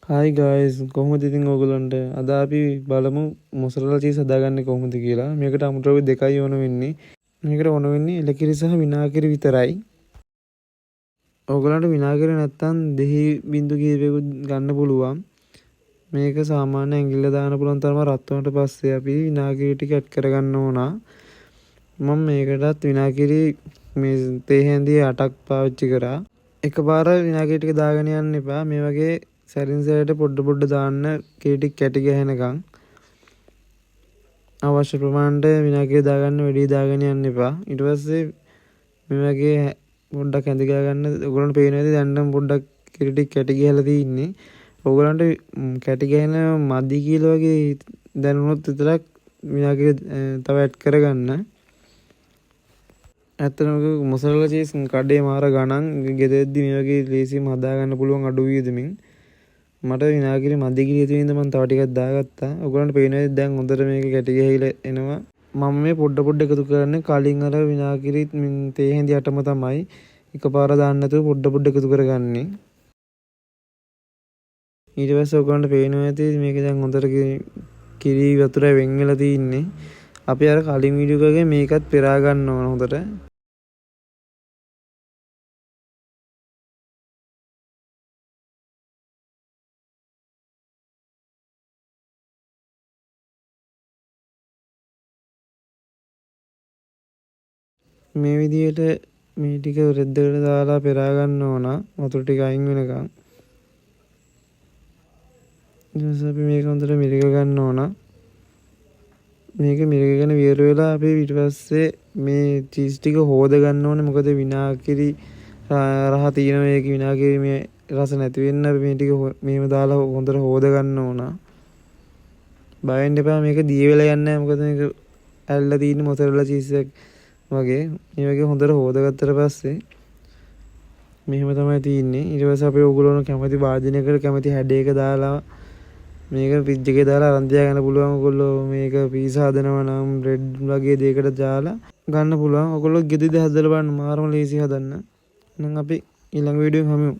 හයි guys කොහොමද ඉතින් ඕගොල්ලන්ට අද අපි බලමු මොසරලා චීස් හදාගන්නේ කොහොමද කියලා. මේකට අමුද්‍රව්‍ය දෙකයි ඕන වෙන්නේ. මේකට ඕන වෙන්නේ එලකිරි සහ විනාගිරි විතරයි. ඕගොල්ලන්ට විනාගිරි නැත්තම් දෙහි බින්දු කිහිපයකුත් ගන්න පුළුවන්. මේක සාමාන්‍ය ඇඟිල්ල දාන්න පුළුවන් තරම රත් වුණාට පස්සේ අපි විනාගිරි ටික ඇඩ් කරගන්න ඕන. මම මේකටත් විනාගිරි මේ තේ හැඳි 8ක් පාවිච්චි කරා. එකපාර විනාගිරි ටික දාගෙන යන්න එපා. මේ වගේ සැරින් සැරේට පොඩ දාන්න කීටි කැටි ගහනකම් අවශ්‍ය ප්‍රමාණයට විනාගිරි දාගන්න වැඩි දාගෙන යන්න එපා. ඊට පස්සේ මේ වගේ පොඩ්ඩක් ඇඳ ගන්න. ඔයගොල්ලන්ට පේනවා ඇති දැන් නම් පොඩ්ඩක් කිරි කැටි ගහලා තියෙන්නේ. ඔයගොල්ලන්ට කැටි ගහන මදි කියලා වගේ දැනුනොත් විතරක් විනාගිරි තව ඇඩ් කරගන්න. ඇත්තටම මොසරලා චීස් කඩේ මාර ගණන් ගෙදරදී මේ වගේ ලේසියෙන් හදාගන්න පුළුවන් අඩු වියදමින්. මට විනාගිරි මදි කියලා හිතුවින්ද මම තව ටිකක් දාගත්තා. ඔයගොල්ලන්ට පේනවා දැන් හොඳට මේක කැටි ගහලා එනවා. මම මේ පොඩ එකතු කරන්නේ කලින් අර විනාගිරි තේ හැඳි 8ම තමයි. එකපාර දාන්න නැතුව පොඩ එකතු කරගන්නේ. ඊට පස්සේ ඔයගොල්ලන්ට පේනවා ඇති මේක දැන් හොඳට කිරි වතුරයි වෙන් වෙලා තින්නේ. අපි අර කලින් වීඩියෝ එකේ මේකත් පෙරා ගන්න ඕන හොඳට. මේ විදිහට මේ ටික රෙද්දකට දාලා පෙරා ගන්න ඕන වතුර ටික අයින් වෙනකන්. ඊට පස්සේ අපි මේක හොඳට මිරික ගන්න ඕන. මේක මිරිකගෙන වියර වෙලා අපි ඊට පස්සේ මේ චීස් ටික හොද ගන්න ඕනේ. මොකද විනාගිරි රහ තියෙන මේක විනාගිරි මේ රස නැති වෙන්න මේ ටික මෙහෙම දාලා හොඳට හොද ගන්න ඕන. බය වෙන්න එපා මේක දිය වෙලා යන්නේ නැහැ. මොකද මේක ඇල්ලලා තියෙන මොසරලා චීස් එක වගේ මේ වගේ හොඳට හොදගත්තට පස්සේ මෙහෙම තමයි තියෙන්නේ. ඊට පස්සේ අපි ඕගොල්ලෝ කැමති වාදනයකට කැමති හැඩයක දාලා මේක ෆ්‍රිජ් එකේ දාලා අරන් තියාගන්න පුළුවන්. ඕගොල්ලෝ මේක පීසා හදනවා නම් බ්‍රෙඩ් වගේ දෙයකට දාලා ගන්න පුළුවන්. ඕගොල්ලෝ ගෙදරදී හදලා බලන්න මාරම ලේසි හදන්න. එහෙනම් අපි ඊළඟ වීඩියෝ එකෙන් හමු.